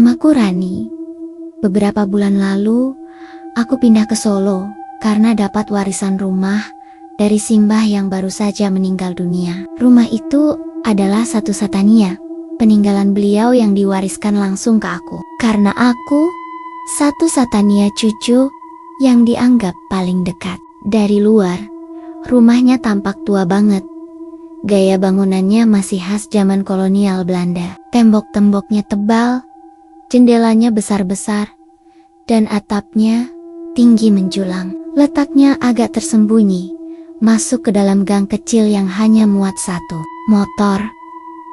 Namaku Rani. Beberapa bulan lalu, aku pindah ke Solo karena dapat warisan rumah dari simbah yang baru saja meninggal dunia. Rumah itu adalah Satu Satania, peninggalan beliau yang diwariskan langsung ke aku. Karena aku Satu Satania cucu yang dianggap paling dekat. Dari luar, rumahnya tampak tua banget. Gaya bangunannya masih khas zaman kolonial Belanda. Tembok-temboknya tebal, jendelanya besar-besar, dan atapnya tinggi menjulang. Letaknya agak tersembunyi, masuk ke dalam gang kecil yang hanya muat satu motor.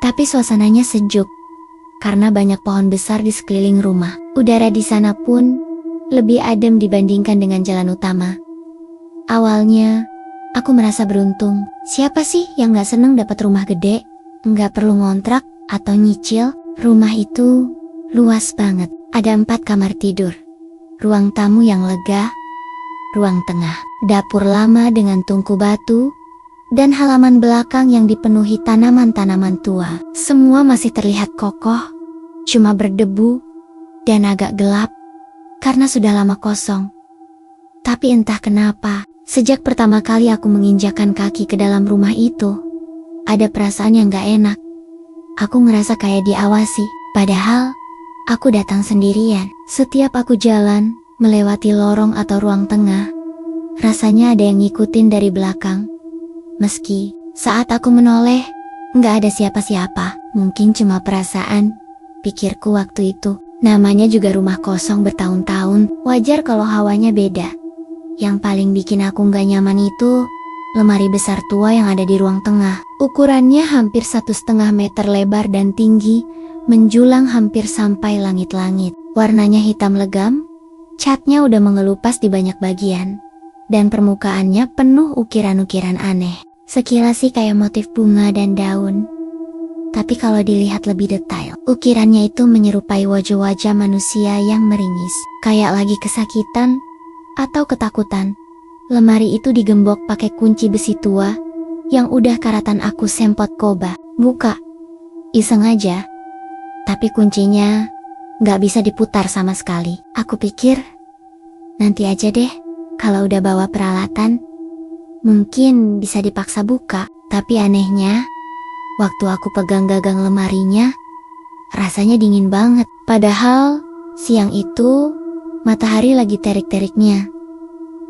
Tapi suasananya sejuk, karena banyak pohon besar di sekeliling rumah. Udara di sana pun lebih adem dibandingkan dengan jalan utama. Awalnya, aku merasa beruntung. Siapa sih yang gak seneng dapat rumah gede, gak perlu ngontrak atau nyicil? Rumah itu luas banget. Ada 4 kamar tidur, ruang tamu yang lega, ruang tengah, dapur lama dengan tungku batu, dan halaman belakang yang dipenuhi tanaman-tanaman tua. Semua masih terlihat kokoh, cuma berdebu dan agak gelap karena sudah lama kosong. Tapi entah kenapa, sejak pertama kali aku menginjakkan kaki ke dalam rumah itu, ada perasaan yang gak enak. Aku ngerasa kayak diawasi, padahal aku datang sendirian. Setiap aku jalan, melewati lorong atau ruang tengah, rasanya ada yang ngikutin dari belakang. Meski saat aku menoleh, nggak ada siapa-siapa. Mungkin cuma perasaan, pikirku waktu itu. Namanya juga rumah kosong bertahun-tahun, wajar kalau hawanya beda. Yang paling bikin aku nggak nyaman itu lemari besar tua yang ada di ruang tengah. Ukurannya hampir 1,5 meter lebar dan tinggi, menjulang hampir sampai langit-langit. Warnanya hitam legam, catnya udah mengelupas di banyak bagian, dan permukaannya penuh ukiran-ukiran aneh. Sekilas sih kayak motif bunga dan daun, tapi kalau dilihat lebih detail, ukirannya itu menyerupai wajah-wajah manusia yang meringis, kayak lagi kesakitan atau ketakutan. Lemari itu digembok pakai kunci besi tua yang udah karatan aku sempot koba. Buka, iseng aja, tapi kuncinya gak bisa diputar sama sekali. Aku pikir, nanti aja deh, kalau udah bawa peralatan, mungkin bisa dipaksa buka. Tapi anehnya, waktu aku pegang gagang lemarinya, rasanya dingin banget. Padahal, siang itu, matahari lagi terik-teriknya.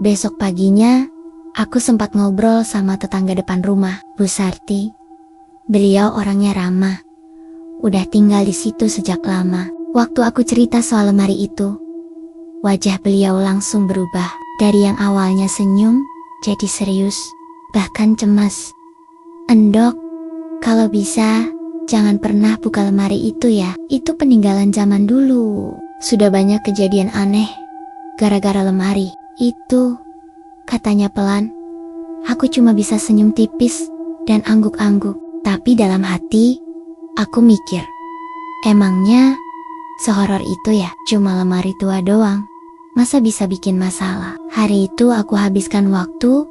Besok paginya, aku sempat ngobrol sama tetangga depan rumah, Bu Sarti. Beliau orangnya ramah, udah tinggal di situ sejak lama. Waktu aku cerita soal lemari itu, wajah beliau langsung berubah. Dari yang awalnya senyum, jadi serius, bahkan cemas. "Endok, kalau bisa, jangan pernah buka lemari itu ya. Itu peninggalan zaman dulu. Sudah banyak kejadian aneh gara-gara lemari itu," katanya pelan. Aku cuma bisa senyum tipis dan angguk-angguk. Tapi dalam hati, aku mikir, emangnya sehoror itu ya? Cuma lemari tua doang, masa bisa bikin masalah? Hari itu aku habiskan waktu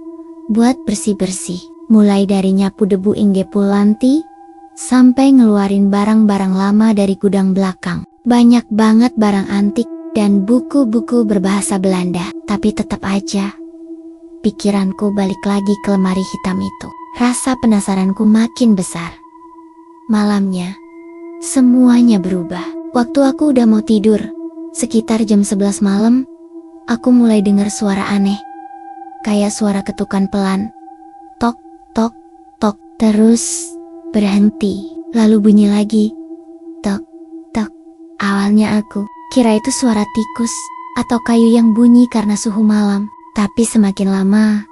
buat bersih-bersih. Mulai dari nyapu debu inggepul lanti, sampai ngeluarin barang-barang lama dari gudang belakang. Banyak banget barang antik dan buku-buku berbahasa Belanda. Tapi tetap aja, pikiranku balik lagi ke lemari hitam itu. Rasa penasaranku makin besar. Malamnya, semuanya berubah. Waktu aku udah mau tidur, sekitar jam 11 malam, aku mulai dengar suara aneh. Kayak suara ketukan pelan. Tok, tok, tok. Terus berhenti, lalu bunyi lagi. Tok, tok. Awalnya aku kira itu suara tikus atau kayu yang bunyi karena suhu malam. Tapi semakin lama,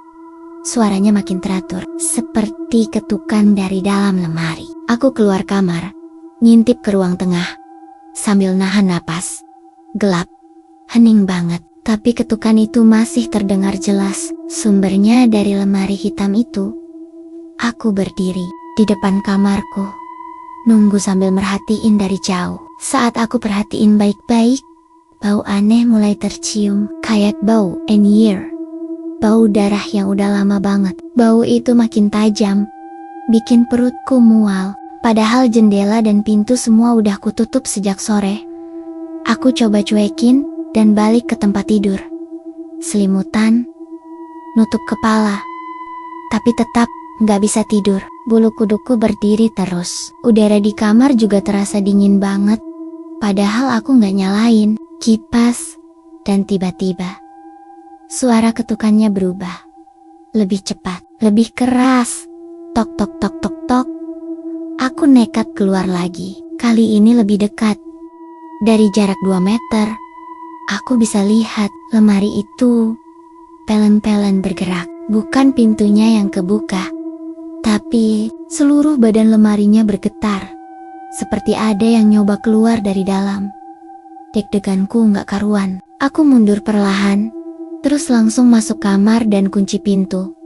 suaranya makin teratur, seperti ketukan dari dalam lemari. Aku keluar kamar, ngintip ke ruang tengah, sambil nahan napas. Gelap, hening banget, tapi ketukan itu masih terdengar jelas. Sumbernya dari lemari hitam itu. Aku berdiri di depan kamarku, nunggu sambil merhatiin dari jauh. Saat aku perhatiin baik-baik, bau aneh mulai tercium, kayak bau year. Bau darah yang udah lama banget. Bau itu makin tajam, bikin perutku mual. Padahal jendela dan pintu semua udah kututup sejak sore. Aku coba cuekin dan balik ke tempat tidur. Selimutan, nutup kepala. Tapi tetap nggak bisa tidur. Bulu kuduku berdiri terus. Udara di kamar juga terasa dingin banget. Padahal aku nggak nyalain kipas. Dan tiba-tiba, suara ketukannya berubah. Lebih cepat, lebih keras. Tok tok tok tok tok. Aku nekat keluar lagi. Kali ini lebih dekat. Dari jarak 2 meter, aku bisa lihat lemari itu pelan-pelan bergerak. Bukan pintunya yang kebuka, tapi seluruh badan lemarinya bergetar. Seperti ada yang nyoba keluar dari dalam. Deg-deganku nggak karuan. Aku mundur perlahan, terus langsung masuk kamar dan kunci pintu.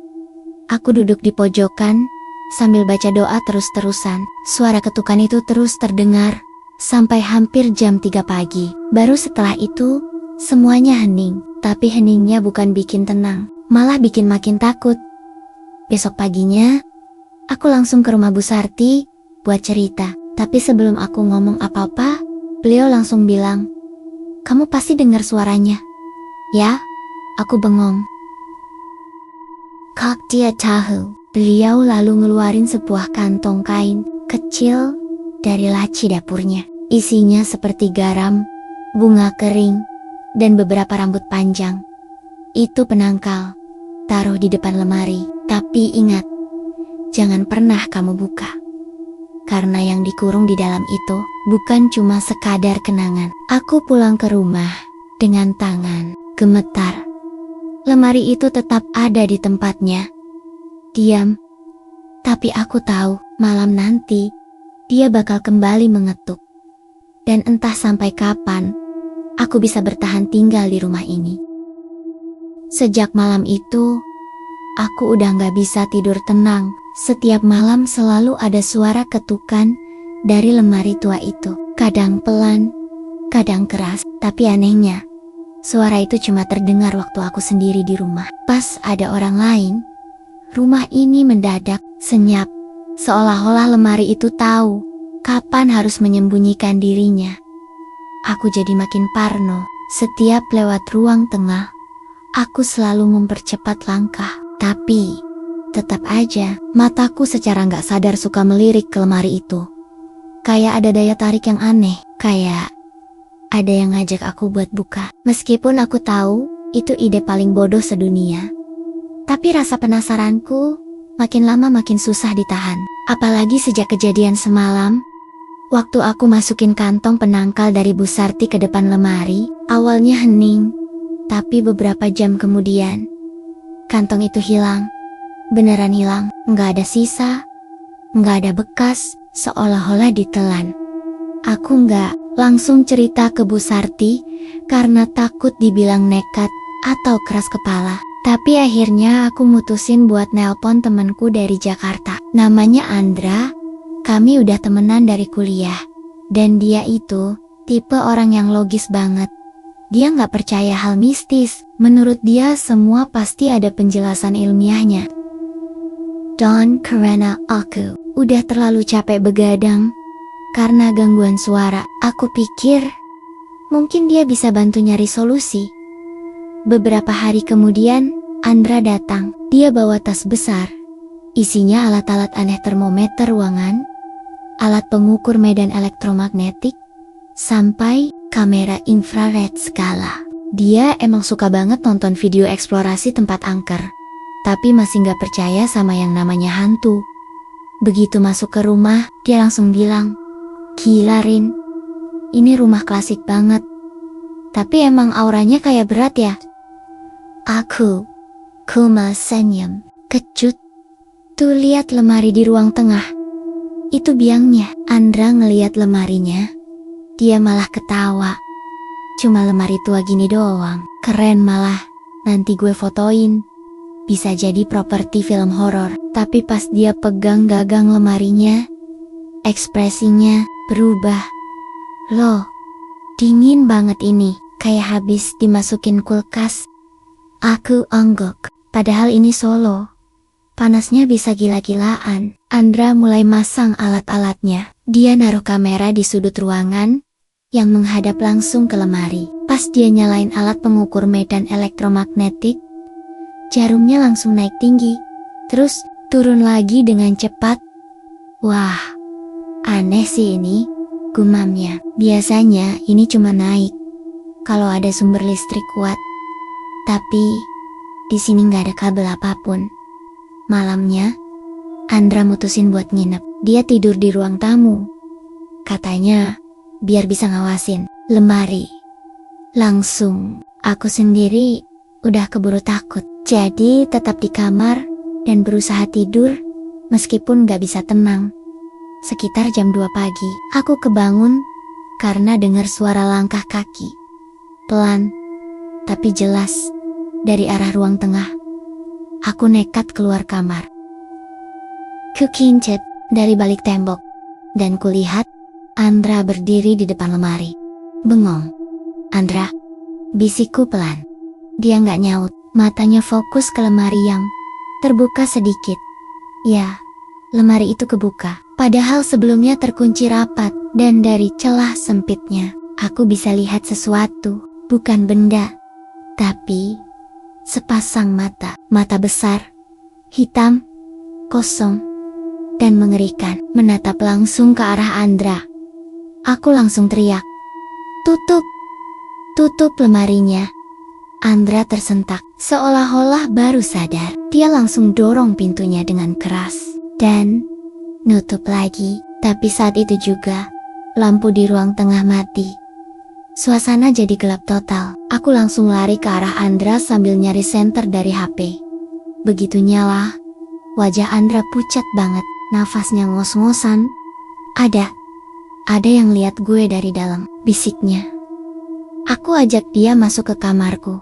Aku duduk di pojokan, sambil baca doa terus-terusan. Suara ketukan itu terus terdengar, sampai hampir jam 3 pagi. Baru setelah itu, semuanya hening. Tapi heningnya bukan bikin tenang, malah bikin makin takut. Besok paginya, aku langsung ke rumah Bu Sarti, buat cerita. Tapi sebelum aku ngomong apa-apa, beliau langsung bilang, "Kamu pasti dengar suaranya." "Ya," aku bengong. "Kak dia tahu." Beliau lalu ngeluarin sebuah kantong kain kecil dari laci dapurnya. Isinya seperti garam, bunga kering, dan beberapa rambut panjang. Itu penangkal. Taruh di depan lemari. Tapi ingat, jangan pernah kamu buka. Karena yang dikurung di dalam itu bukan cuma sekadar kenangan. Aku pulang ke rumah dengan tangan gemetar. Lemari itu tetap ada di tempatnya. Diam. Tapi aku tahu, malam nanti, dia bakal kembali mengetuk. Dan entah sampai kapan, aku bisa bertahan tinggal di rumah ini. Sejak malam itu, aku udah gak bisa tidur tenang. Setiap malam selalu ada suara ketukan dari lemari tua itu. Kadang pelan, kadang keras. Tapi anehnya, suara itu cuma terdengar waktu aku sendiri di rumah. Pas ada orang lain, rumah ini mendadak senyap. Seolah-olah lemari itu tahu kapan harus menyembunyikan dirinya. Aku jadi makin parno. Setiap lewat ruang tengah, aku selalu mempercepat langkah. Tapi tetap aja, mataku secara nggak sadar suka melirik ke lemari itu. Kayak ada daya tarik yang aneh, kayak ada yang ngajak aku buat buka. Meskipun aku tahu, itu ide paling bodoh sedunia. Tapi rasa penasaranku, makin lama makin susah ditahan. Apalagi sejak kejadian semalam, waktu aku masukin kantong penangkal dari Bu Sarti ke depan lemari, awalnya hening. Tapi beberapa jam kemudian, kantong itu hilang. Beneran hilang, nggak ada sisa, nggak ada bekas, seolah-olah ditelan. Aku nggak langsung cerita ke Bu Sarti karena takut dibilang nekat atau keras kepala. Tapi akhirnya aku mutusin buat nelpon temanku dari Jakarta. Namanya Andra, kami udah temenan dari kuliah. Dan dia itu tipe orang yang logis banget. Dia nggak percaya hal mistis, menurut dia semua pasti ada penjelasan ilmiahnya. Don, karena aku udah terlalu capek begadang karena gangguan suara. Aku pikir mungkin dia bisa bantu nyari solusi. Beberapa hari kemudian, Andra datang. Dia bawa tas besar. Isinya alat-alat aneh, termometer ruangan, alat pengukur medan elektromagnetik, sampai kamera infrared skala. Dia emang suka banget nonton video eksplorasi tempat angker. Tapi masih gak percaya sama yang namanya hantu. Begitu masuk ke rumah, dia langsung bilang, "Gila Rin, ini rumah klasik banget. Tapi emang auranya kayak berat ya?" Aku senyum, kecut. Tuh lihat lemari di ruang tengah. Itu biangnya. Andra ngeliat lemarinya. Dia malah ketawa. Cuma lemari tua gini doang. Keren malah, nanti gue fotoin. Bisa jadi properti film horor. Tapi pas dia pegang gagang lemarinya, ekspresinya berubah. Loh, dingin banget ini, kayak habis dimasukin kulkas. Aku angguk, padahal ini Solo. Panasnya bisa gila-gilaan. Andra mulai masang alat-alatnya. Dia naruh kamera di sudut ruangan, yang menghadap langsung ke lemari. Pas dia nyalain alat pengukur medan elektromagnetik, jarumnya langsung naik tinggi, terus turun lagi dengan cepat. Wah, aneh sih ini, gumamnya. Biasanya ini cuma naik kalau ada sumber listrik kuat. Tapi di sini nggak ada kabel apapun. Malamnya, Andra mutusin buat nginep. Dia tidur di ruang tamu. Katanya, biar bisa ngawasin lemari. Langsung, aku sendiri udah keburu takut. Jadi tetap di kamar dan berusaha tidur meskipun gak bisa tenang. Sekitar jam 2 pagi, aku kebangun karena dengar suara langkah kaki. Pelan, tapi jelas, dari arah ruang tengah. Aku nekat keluar kamar. Kukincet dari balik tembok, dan kulihat Andra berdiri di depan lemari. Bengong. Andra, bisikku pelan. Dia gak nyaut, matanya fokus ke lemari yang terbuka sedikit. Ya, lemari itu kebuka, padahal sebelumnya terkunci rapat, dan dari celah sempitnya, aku bisa lihat sesuatu, bukan benda, tapi sepasang mata. Mata besar, hitam, kosong, dan mengerikan, menatap langsung ke arah Andra. Aku langsung teriak, "Tutup! Tutup lemarinya!" Andra tersentak, seolah-olah baru sadar. Dia langsung dorong pintunya dengan keras, dan nutup lagi. Tapi saat itu juga, lampu di ruang tengah mati. Suasana jadi gelap total. Aku langsung lari ke arah Andra sambil nyari senter dari HP. Begitu nyala, wajah Andra pucat banget, nafasnya ngos-ngosan. Ada yang lihat gue dari dalam, bisiknya. Aku ajak dia masuk ke kamarku.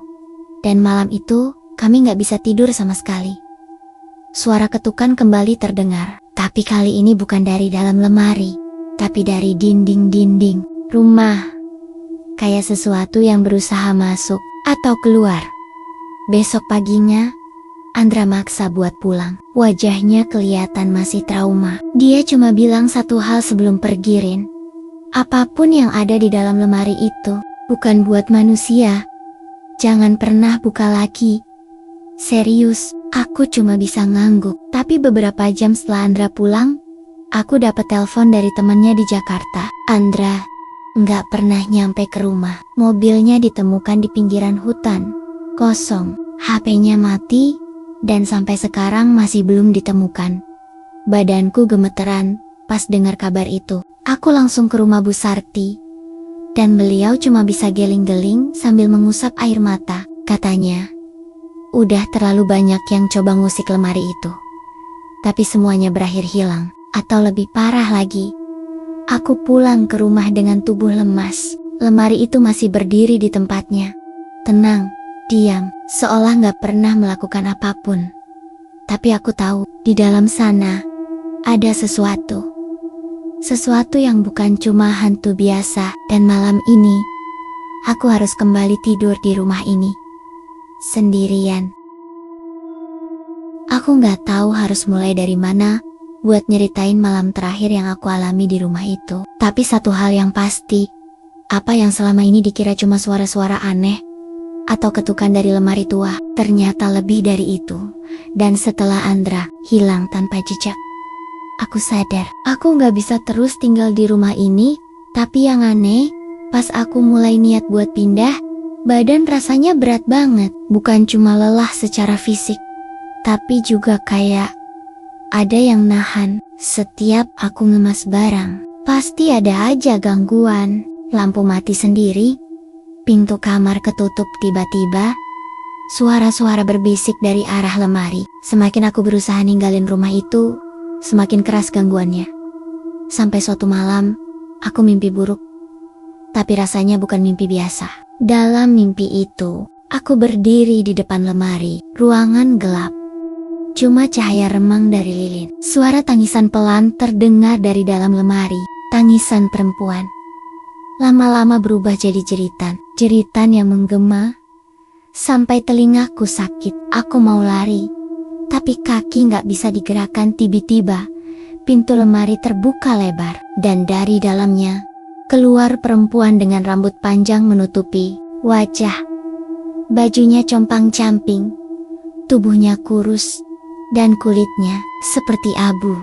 Dan malam itu, kami gak bisa tidur sama sekali. Suara ketukan kembali terdengar, tapi kali ini bukan dari dalam lemari, tapi dari dinding-dinding rumah. Kayak sesuatu yang berusaha masuk atau keluar. Besok paginya, Andra maksa buat pulang. Wajahnya kelihatan masih trauma. Dia cuma bilang satu hal sebelum pergi, Rin. Apapun yang ada di dalam lemari itu, bukan buat manusia. Jangan pernah buka lagi. Serius, aku cuma bisa ngangguk. Tapi beberapa jam setelah Andra pulang, aku dapat telepon dari temannya di Jakarta. Andra nggak pernah nyampe ke rumah. Mobilnya ditemukan di pinggiran hutan, kosong. HP-nya mati, dan sampai sekarang masih belum ditemukan. Badanku gemeteran pas dengar kabar itu. Aku langsung ke rumah Bu Sarti, dan beliau cuma bisa geling-geling sambil mengusap air mata. Katanya, udah terlalu banyak yang coba ngusik lemari itu, tapi semuanya berakhir hilang. Atau lebih parah lagi, aku pulang ke rumah dengan tubuh lemas. Lemari itu masih berdiri di tempatnya, tenang, diam, seolah gak pernah melakukan apapun. Tapi aku tahu, di dalam sana ada sesuatu. Sesuatu yang bukan cuma hantu biasa. Dan malam ini, aku harus kembali tidur di rumah ini, sendirian. Aku gak tahu harus mulai dari mana buat nyeritain malam terakhir yang aku alami di rumah itu. Tapi satu hal yang pasti, apa yang selama ini dikira cuma suara-suara aneh atau ketukan dari lemari tua, ternyata lebih dari itu. Dan setelah Andra hilang tanpa jejak, aku sadar, aku gak bisa terus tinggal di rumah ini. Tapi yang aneh, pas aku mulai niat buat pindah, badan rasanya berat banget. Bukan cuma lelah secara fisik, tapi juga kayak ada yang nahan. Setiap aku ngemas barang, pasti ada aja gangguan. Lampu mati sendiri, pintu kamar ketutup tiba-tiba, suara-suara berbisik dari arah lemari. Semakin aku berusaha ninggalin rumah itu, semakin keras gangguannya. Sampai suatu malam, aku mimpi buruk. Tapi rasanya bukan mimpi biasa. Dalam mimpi itu, aku berdiri di depan lemari. Ruangan gelap, cuma cahaya remang dari lilin. Suara tangisan pelan terdengar dari dalam lemari. Tangisan perempuan. Lama-lama berubah jadi jeritan. Jeritan yang menggema sampai telingaku sakit. Aku mau lari, tapi kaki gak bisa digerakkan. Tiba-tiba, pintu lemari terbuka lebar, dan dari dalamnya keluar perempuan dengan rambut panjang menutupi wajah. Bajunya compang-camping, tubuhnya kurus, dan kulitnya seperti abu.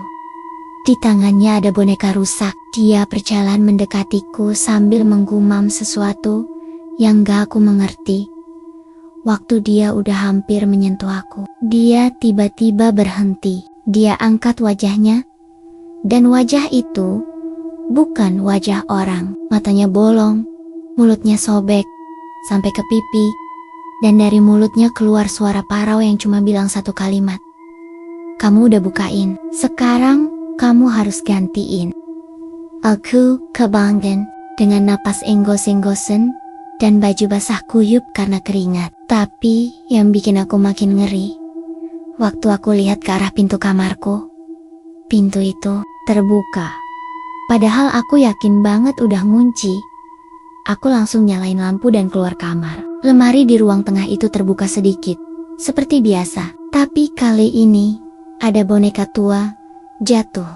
Di tangannya ada boneka rusak. Dia berjalan mendekatiku sambil menggumam sesuatu yang gak aku mengerti. Waktu dia udah hampir menyentuh aku, dia tiba-tiba berhenti. Dia angkat wajahnya, dan wajah itu bukan wajah orang. Matanya bolong, mulutnya sobek sampai ke pipi, dan dari mulutnya keluar suara parau yang cuma bilang satu kalimat. Kamu udah bukain, sekarang kamu harus gantiin. Aku kebangun dengan napas enggos-enggosen dan baju basah kuyup karena keringat. Tapi yang bikin aku makin ngeri, waktu aku lihat ke arah pintu kamarku, pintu itu terbuka. Padahal aku yakin banget udah ngunci. Aku langsung nyalain lampu dan keluar kamar. Lemari di ruang tengah itu terbuka sedikit, seperti biasa. Tapi kali ini ada boneka tua jatuh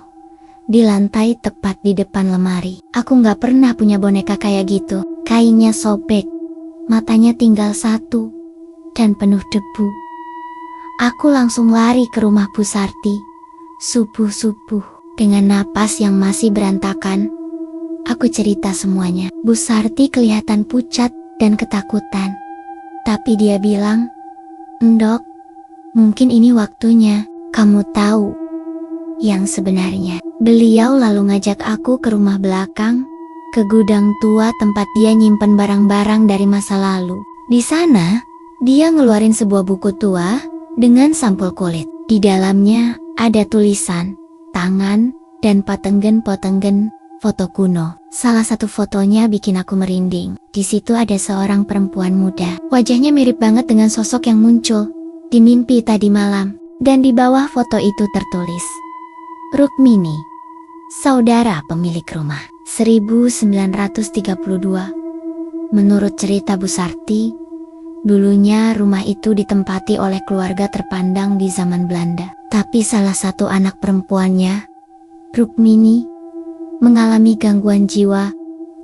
di lantai tepat di depan lemari. Aku gak pernah punya boneka kayak gitu. Kainnya sobek, matanya tinggal satu, dan penuh debu. Aku langsung lari ke rumah Bu Sarti. Subuh-subuh, dengan napas yang masih berantakan, aku cerita semuanya. Bu Sarti kelihatan pucat dan ketakutan. Tapi dia bilang, "Endok, mungkin ini waktunya kamu tahu yang sebenarnya." Beliau lalu ngajak aku ke rumah belakang, ke gudang tua tempat dia nyimpen barang-barang dari masa lalu. Di sana, dia ngeluarin sebuah buku tua dengan sampul kulit. Di dalamnya ada tulisan, tangan, dan patenggen-potenggen foto kuno. Salah satu fotonya bikin aku merinding. Di situ ada seorang perempuan muda. Wajahnya mirip banget dengan sosok yang muncul di mimpi tadi malam. Dan di bawah foto itu tertulis, Rukmini, saudara pemilik rumah. 1932. Menurut cerita Bu Sarti, dulunya rumah itu ditempati oleh keluarga terpandang di zaman Belanda. Tapi salah satu anak perempuannya, Rukmini, mengalami gangguan jiwa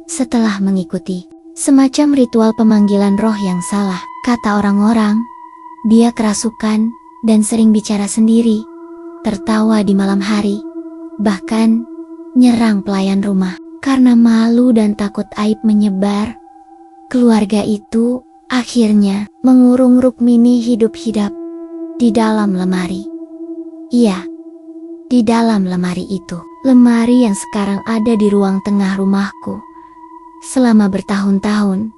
setelah mengikuti semacam ritual pemanggilan roh yang salah. Kata orang-orang, dia kerasukan dan sering bicara sendiri, tertawa di malam hari, bahkan nyerang pelayan rumah. Karena malu dan takut aib menyebar, keluarga itu akhirnya mengurung Rukmini hidup-hidup di dalam lemari. Iya, di dalam lemari itu. Lemari yang sekarang ada di ruang tengah rumahku. Selama bertahun-tahun,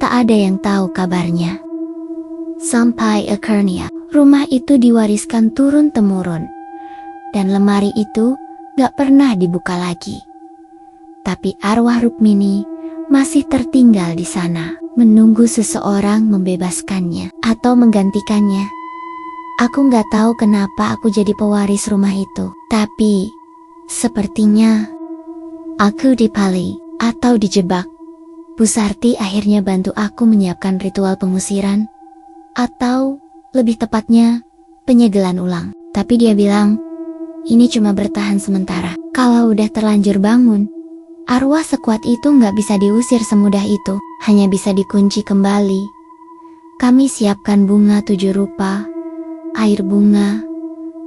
tak ada yang tahu kabarnya. Sampai akhirnya, rumah itu diwariskan turun-temurun. Dan lemari itu gak pernah dibuka lagi. Tapi arwah Rukmini masih tertinggal di sana, menunggu seseorang membebaskannya atau menggantikannya. Aku gak tahu kenapa aku jadi pewaris rumah itu. Tapi, sepertinya aku dipali atau dijebak. Bu Sarti akhirnya bantu aku menyiapkan ritual pengusiran, atau lebih tepatnya, penyegelan ulang. Tapi dia bilang, ini cuma bertahan sementara. Kalau udah terlanjur bangun, arwah sekuat itu nggak bisa diusir semudah itu, hanya bisa dikunci kembali. Kami siapkan bunga 7 rupa, air bunga,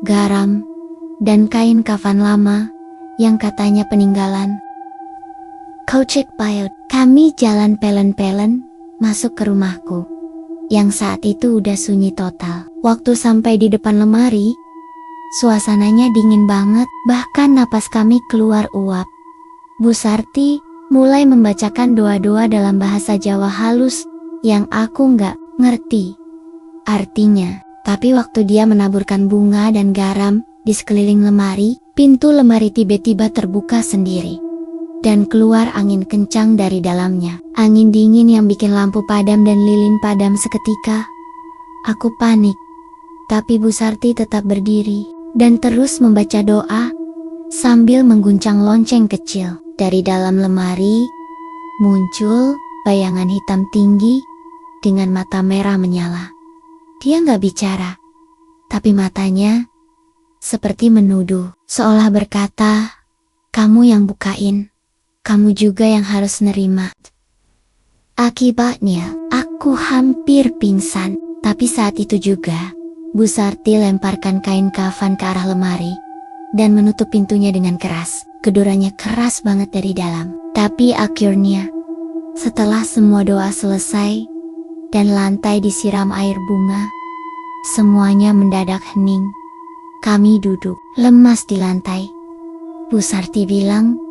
garam, dan kain kafan lama yang katanya peninggalan. Kocek payot, kami jalan pelen-pelen masuk ke rumahku, yang saat itu udah sunyi total. Waktu sampai di depan lemari, suasananya dingin banget, bahkan napas kami keluar uap. Bu Sarti mulai membacakan doa-doa dalam bahasa Jawa halus yang aku nggak ngerti artinya. Tapi waktu dia menaburkan bunga dan garam di sekeliling lemari, pintu lemari tiba-tiba terbuka sendiri. Dan keluar angin kencang dari dalamnya. Angin dingin yang bikin lampu padam dan lilin padam seketika. Aku panik. Tapi Bu Sarti tetap berdiri dan terus membaca doa sambil mengguncang lonceng kecil. Dari dalam lemari, muncul bayangan hitam tinggi dengan mata merah menyala. Dia nggak bicara, tapi matanya seperti menuduh, seolah berkata, "Kamu yang bukain, kamu juga yang harus nerima. Akibatnya, aku hampir pingsan. Tapi saat itu juga, Bu Sarti lemparkan kain kafan ke arah lemari dan menutup pintunya dengan keras. Gedoranya keras banget dari dalam. Tapi akhirnya, setelah semua doa selesai dan lantai disiram air bunga, semuanya mendadak hening. Kami duduk lemas di lantai. Bu Sarti bilang,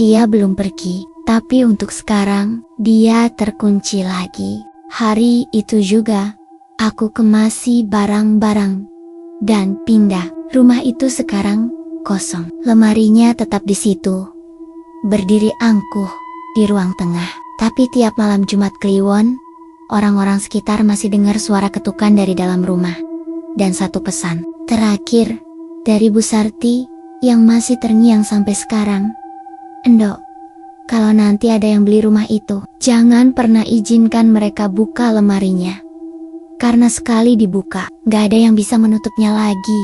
dia belum pergi, tapi untuk sekarang, dia terkunci lagi. Hari itu juga, aku kemasi barang-barang dan pindah. Rumah itu sekarang kosong. Lemarinya tetap di situ, berdiri angkuh di ruang tengah. Tapi tiap malam Jumat Kliwon, orang-orang sekitar masih dengar suara ketukan dari dalam rumah. Dan satu pesan terakhir dari Bu Sarti yang masih terngiang sampai sekarang. Endok, kalau nanti ada yang beli rumah itu, jangan pernah izinkan mereka buka lemarinya. Karena sekali dibuka, gak ada yang bisa menutupnya lagi.